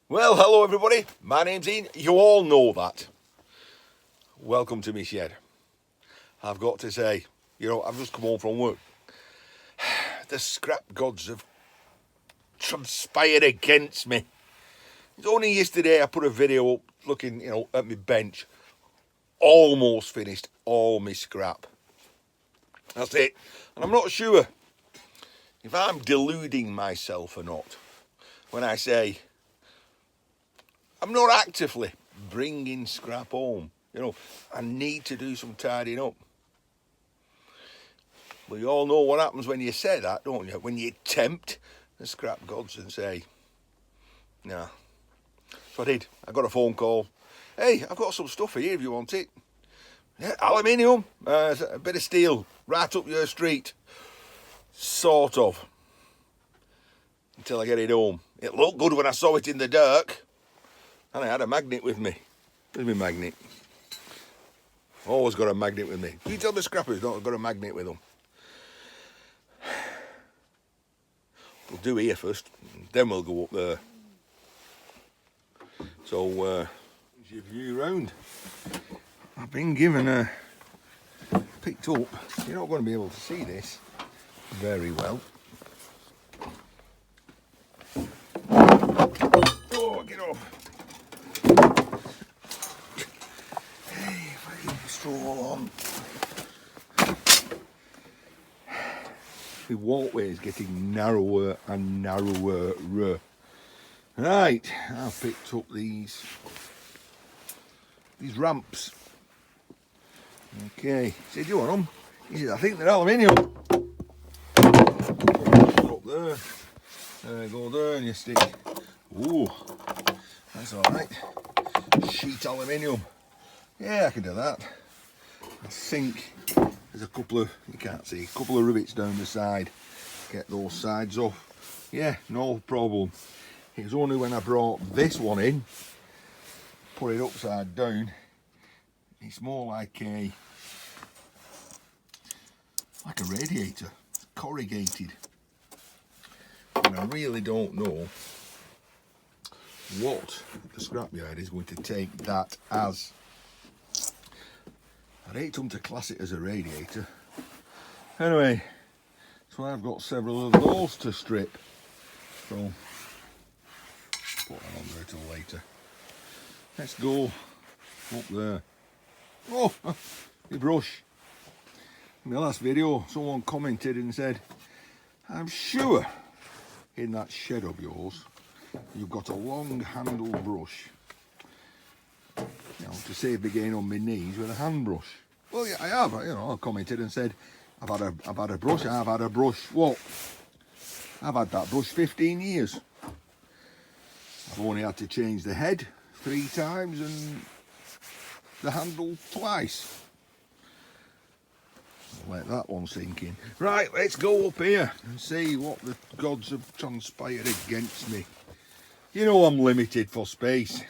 Well, hello everybody, my name's Ian, you all know that. Welcome to me shed. I've got to say, I've just come home from work. The scrap gods have conspired against me. It's only yesterday I put a video up looking, at my bench. Almost finished all my scrap. That's it. And I'm not sure if I'm deluding myself or not when I say I'm not actively bringing scrap home. I need to do some tidying up. Well, you all know what happens when you say that, don't you? When you tempt the scrap gods and say, nah. So I did. I got a phone call. Hey, I've got some stuff here if you want it. Yeah, aluminium, a bit of steel, right up your street. Sort of. Until I get it home. It looked good when I saw it in the dark. And I had a magnet with me. There's my magnet. Always got a magnet with me. You tell the scrappers not got a magnet with them. We'll do here first, then we'll go up there. So, your view round. I've been given picked up. You're not going to be able to see this very well. Oh, get off. Hey, if I can stroll on. The walkway is getting narrower and narrower. Right, I've picked up these ramps. Okay, so do you want them? He says, I think they're aluminium. Up there. Go there and you stick. Ooh, that's alright. Sheet aluminium. Yeah, I can do that. I think there's a couple of, you can't see, a couple of rivets down the side. Get those sides off. Yeah, no problem. It was only when I brought this one in, put it upside down, it's more like a radiator, corrugated. And I really don't know what the scrapyard is going to take that as. I'd hate them to class it as a radiator. Anyway, so I've got several of those to strip. So, put that on there till later. Let's go up there. Oh, the brush. In the last video, someone commented and said, I'm sure in that shed of yours, you've got a long handle brush. To save me getting on my knees with a hand brush. Well, yeah, I have. I commented and said, I've had a brush. I've had a brush. What? I've had that brush 15 years. I've only had to change the head 3 times and the handle twice. I'll let that one sink in. Right, let's go up here and see what the gods have conspired against me. I'm limited for space.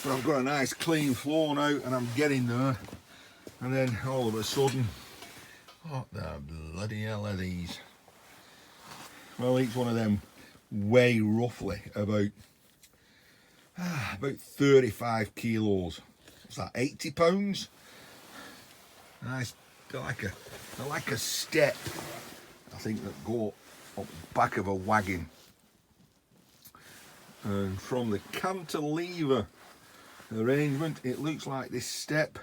But I've got a nice clean floor now and I'm getting there. And then all of a sudden, what the bloody hell are these? Well, each one of them weigh roughly about 35 kilos. What's that, 80 pounds? Nice, they're like a step, I think, that go up the back of a wagon. And from the cantilever arrangement, it looks like this step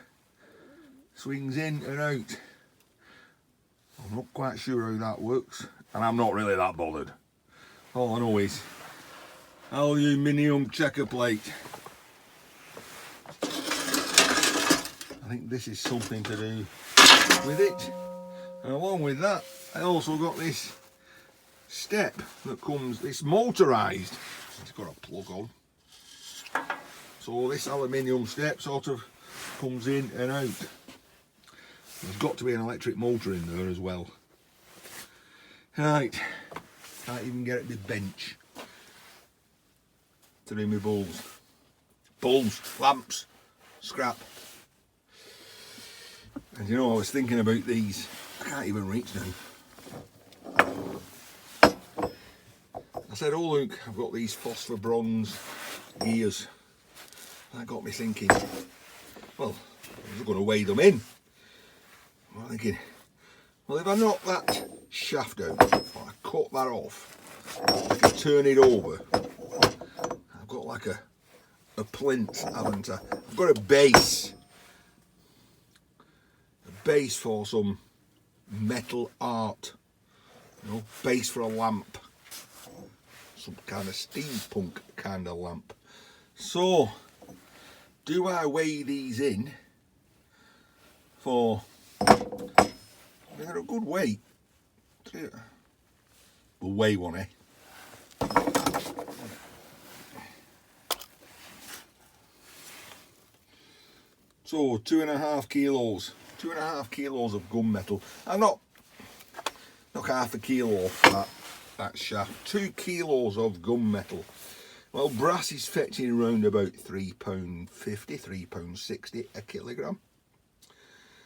swings in and out. I'm not quite sure how that works, and I'm not really that bothered. All I know is aluminium checker plate. I think this is something to do with it. And along with that, I also got this step that comes, it's motorised. It's got a plug on. So this aluminium step sort of comes in and out. There's got to be an electric motor in there as well. Right, can't even get at the bench to do my bulbs. Bulbs, lamps, scrap. And I was thinking about these. I can't even reach now. I said, oh look, I've got these phosphor bronze gears. That got me thinking, well, I was going to weigh them in. I'm thinking, well, if I knock that shaft out, or I cut that off, if you turn it over, I've got like a plinth, haven't I? I've got a base for some metal art, you know, base for a lamp, some kind of steampunk kind of lamp. So, do I weigh these in for, they're a good weight. We'll weigh one, eh? So 2.5 kilos. 2.5 kilos of gunmetal. I'm not knock half a kilo off that shaft. 2 kilos of gunmetal. Well, brass is fetching around about £3.50, £3.60 a kilogram.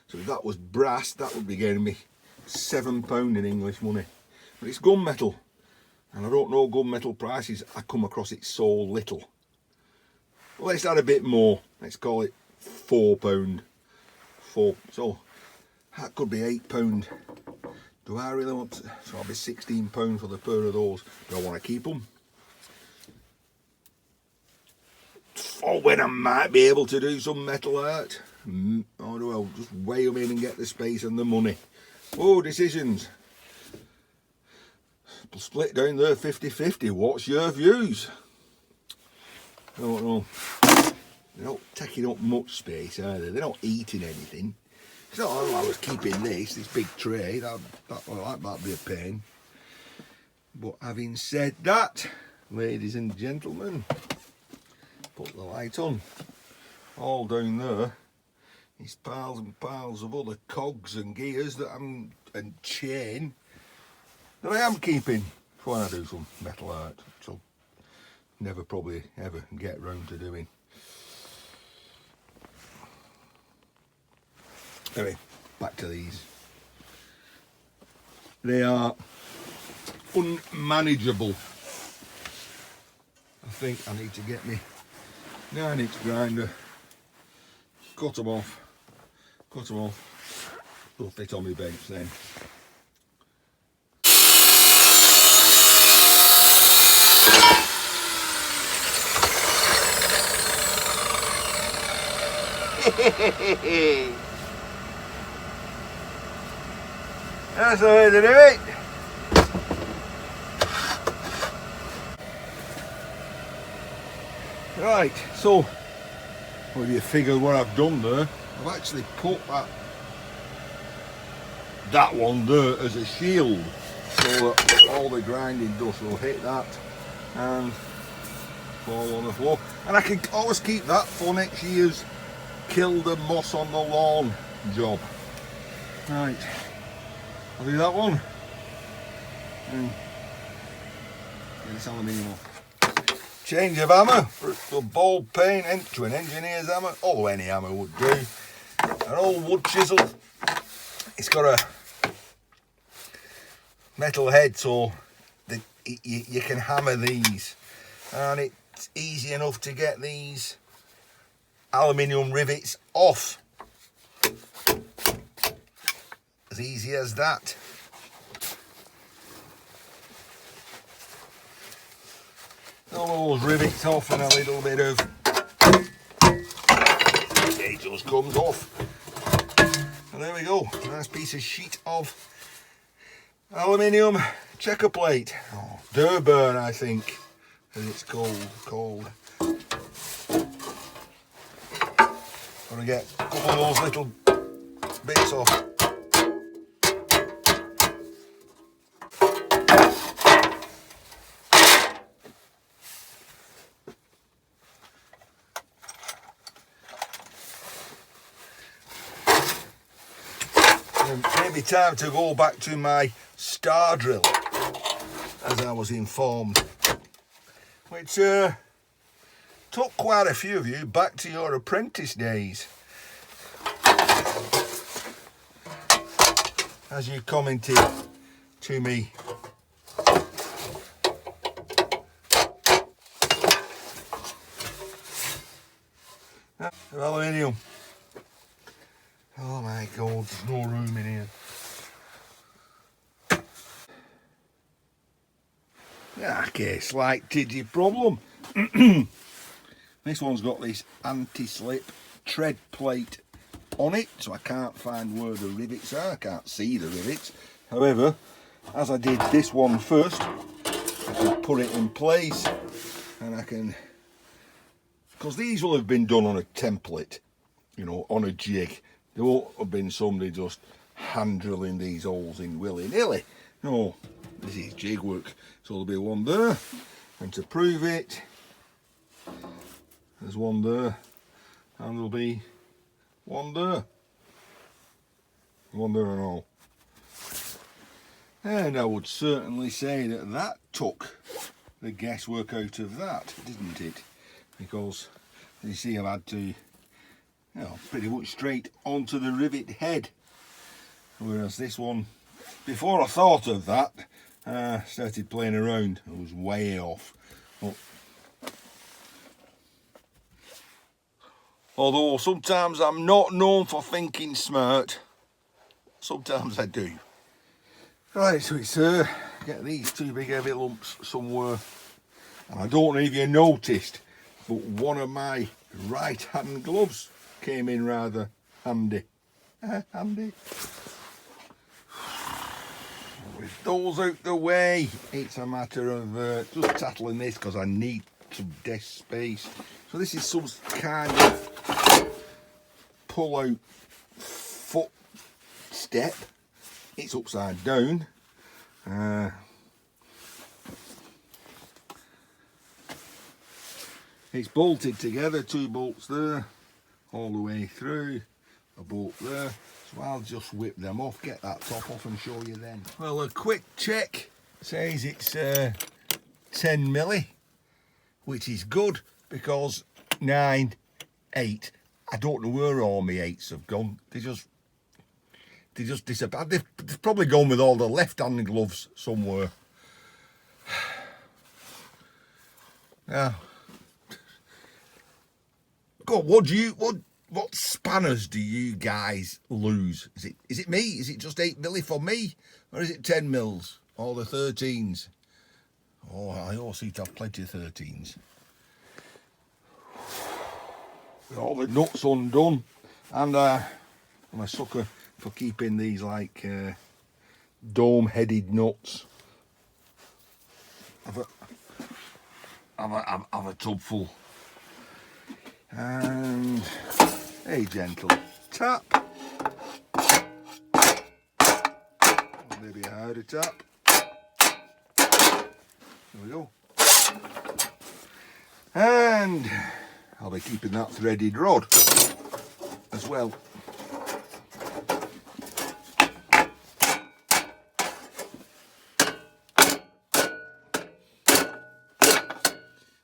So if that was brass, that would be getting me £7 in English money. But it's gunmetal, and I don't know gunmetal prices. I come across it so little. Well, let's add a bit more. Let's call it £4. So that could be £8. Do I really want to? So I'll be £16 for the pair of those. Do I want to keep them? Or when I might be able to do some metal art, or do I just weigh them in and get the space and the money? Oh, decisions. Split down there 50-50. What's your views? I don't know. They're not taking up much space either. They're not eating anything. It's not like I was keeping this big tray. That'd be a pain. But having said that, ladies and gentlemen, put the light on. All down there is piles and piles of other cogs and gears and chain that I am keeping for when I do some metal art, which I'll never probably ever get round to doing. Anyway, back to these. They are unmanageable. I think I need to get me 9-inch grinder, cut them off, they'll fit on my bench then. That's the way to do it. Right, so well, you figure what I've done there, I've actually put that one there as a shield, so that all the grinding dust will hit that and fall on the floor. And I can always keep that for next year's kill the moss on the lawn job. Right, I'll do that one. And get this aluminium off. Change of hammer, for ball peen to an engineer's hammer, although any hammer would do. An old wood chisel. It's got a metal head, so you can hammer these, and it's easy enough to get these aluminium rivets off. As easy as that. All those rivets off and a little bit of it just comes off. And there we go. Nice piece of sheet of aluminium checker plate. Oh, Durburn, I think, as it's called. Gonna get a couple of those little bits off. Maybe time to go back to my star drill, as I was informed, which took quite a few of you back to your apprentice days, as you commented to me Aluminium. Oh my god, there's no room in here. Okay, slight tidgy problem. This one's got this anti-slip tread plate on it, so I can't find where the rivets are. I can't see the rivets. However, as I did this one first, I can put it in place, and I can, because these will have been done on a template, you know, on a jig. There won't have been somebody just hand drilling these holes in willy-nilly. No, this is jig work. So there'll be one there, and to prove it, there's one there, and there'll be one there. One there and all. And I would certainly say that that took the guesswork out of that, didn't it? Because, as you see, I've had to, you know, pretty much straight onto the rivet head. Whereas this one, before I thought of that, started playing around. I was way off. But, although sometimes I'm not known for thinking smart, sometimes I do. Right, so it's get these two big heavy lumps somewhere. And I don't know if you noticed, but one of my right hand gloves came in rather handy. Handy. With those out the way, it's a matter of just tackling this because I need some desk space. So this is some kind of pull out footstep. It's upside down. It's bolted together, 2 bolts there, all the way through, a bolt there. So I'll just whip them off, get that top off and show you then. Well, a quick check says it's 10 milli, which is good because 9, 8, I don't know where all my 8s have gone. They just disappeared. They've probably gone with all the left-hand gloves somewhere. Now, God, what spanners do you guys lose? Is it me? Is it just 8 milli for me, or is it 10 mils? All the 13s. Oh, I also seem to have plenty of 13s. With all the nuts undone, and I'm a sucker for keeping these like dome-headed nuts. Have a tub full. And a gentle tap. Maybe a harder tap. There we go. And I'll be keeping that threaded rod as well.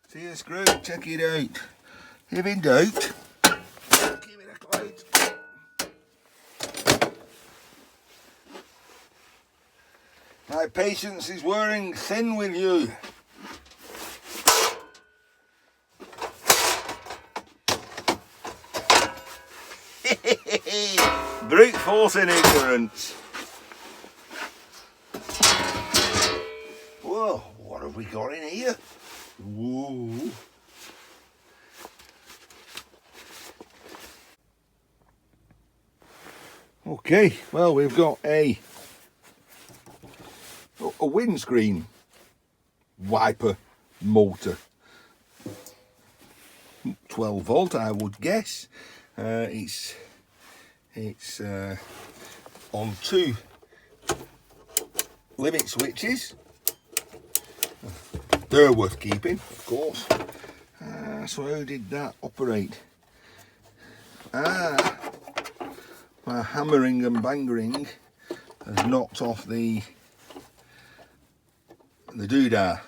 See the screw, check it out. If in doubt, give it a clout. My patience is wearing thin with you. Brute force in ignorance. Whoa, what have we got in here? Whoa. Okay, well, we've got a windscreen wiper motor. 12 volt, I would guess. It's on 2 limit switches. They're worth keeping, of course. So how did that operate? My hammering and bangering has knocked off the doodah.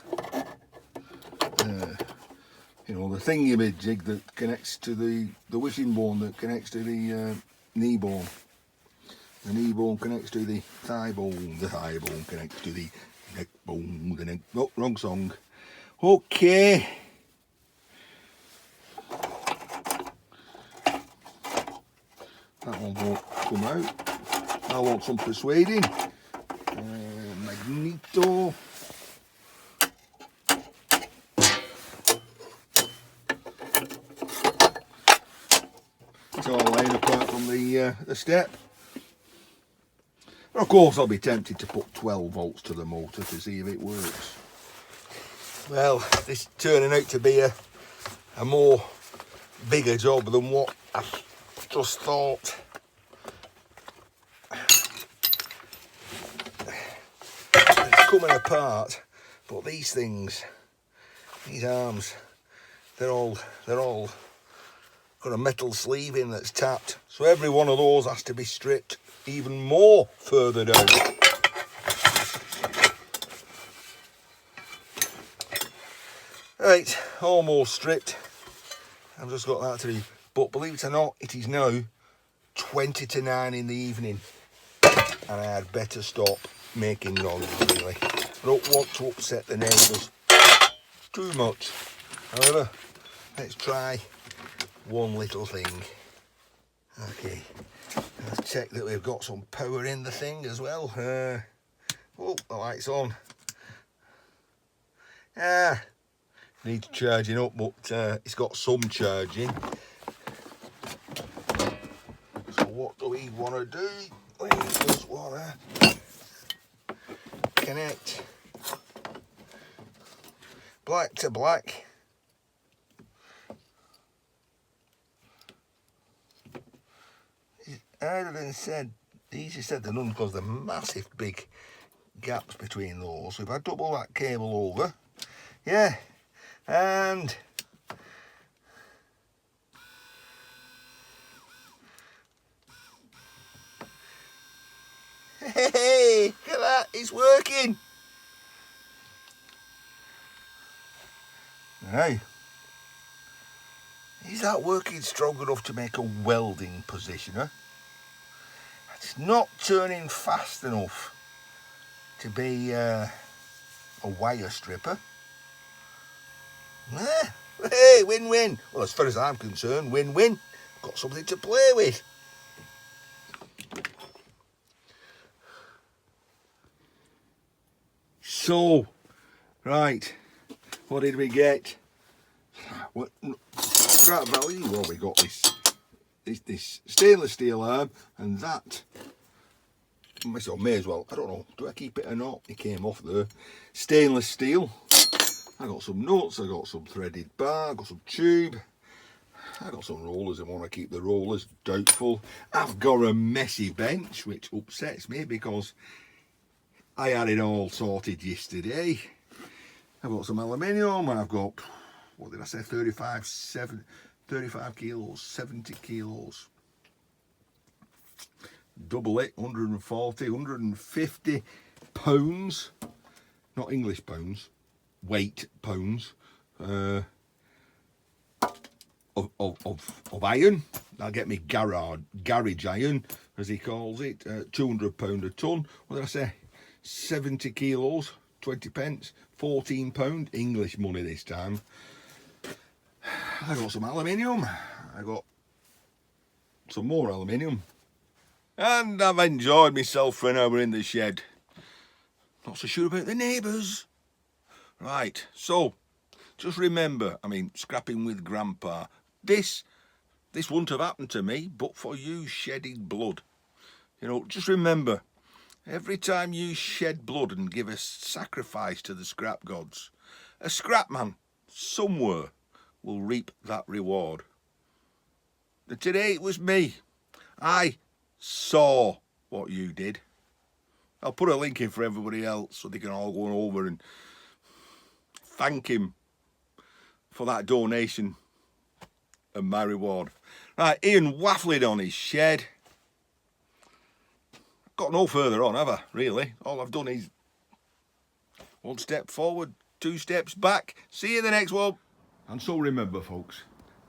You know, the thingy-majig that connects to the wishing bone that connects to the knee bone. The knee bone connects to the thigh bone. The thigh bone connects to the neck bone. The neck. Oh, wrong song. Okay. That one won't come out. I want some persuading. Magneto. It's all laying apart from the step. Of course, I'll be tempted to put 12 volts to the motor to see if it works. Well, this is turning out to be a more bigger job than what I just thought. It's coming apart, but these things, these arms, they're all got a metal sleeve in that's tapped. So every one of those has to be stripped even more further down. Right, almost stripped. I've just got that to do. But believe it or not, it is now 20 to 9 in the evening. And I had better stop making noise, really. I don't want to upset the neighbours too much. However, let's try one little thing. Okay, let's check that we've got some power in the thing as well. Oh, the light's on. Needs charging up, but it's got some charging. So what do we want to do? We just want to connect black to black. Harder than said, easier said than done because there are massive big gaps between those. So if I double that cable over, yeah, and hey, look at that, it's working. Hey, is that working strong enough to make a welding positioner? It's not turning fast enough to be a wire stripper. Hey, win-win. Well, as far as I'm concerned, win-win. Got something to play with. So, right, what did we get? What scrap value? Well, we got this stainless steel arm, and that, may as well, I don't know, do I keep it or not? It came off there. Stainless steel. I got some nuts, I got some threaded bar, I got some tube, I got some rollers. I want to keep the rollers, doubtful. I've got a messy bench, which upsets me because I had it all sorted yesterday. I've got some aluminium, and I've got, what did I say, 35 kilos, 70 kilos. Double it, 140, 150 pounds, not English pounds, weight pounds of iron. That'll get me garage iron, as he calls it, £200 a tonne. What did I say? 70 kilos, 20 pence, £14, English money this time. I got some aluminium, I got some more aluminium, and I've enjoyed myself for an hour in the shed. Not so sure about the neighbours. Right, so just remember, I mean, scrapping with Grandpa, this wouldn't have happened to me but for you shedding blood. You know, just remember, every time you shed blood and give a sacrifice to the scrap gods, a scrap man somewhere will reap that reward. And today it was me. I saw what you did. I'll put a link in for everybody else so they can all go over and thank him for that donation and my reward. Right, Ian waffling on his shed. Got no further on, have I, really? All I've done is one step forward, 2 steps back. See you in the next one. And so remember, folks,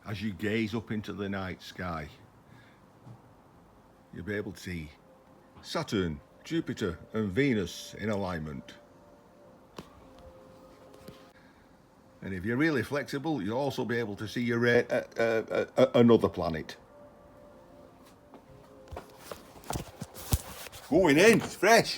as you gaze up into the night sky, you'll be able to see Saturn, Jupiter and Venus in alignment. And if you're really flexible, you'll also be able to see your another planet. Going in, it's fresh.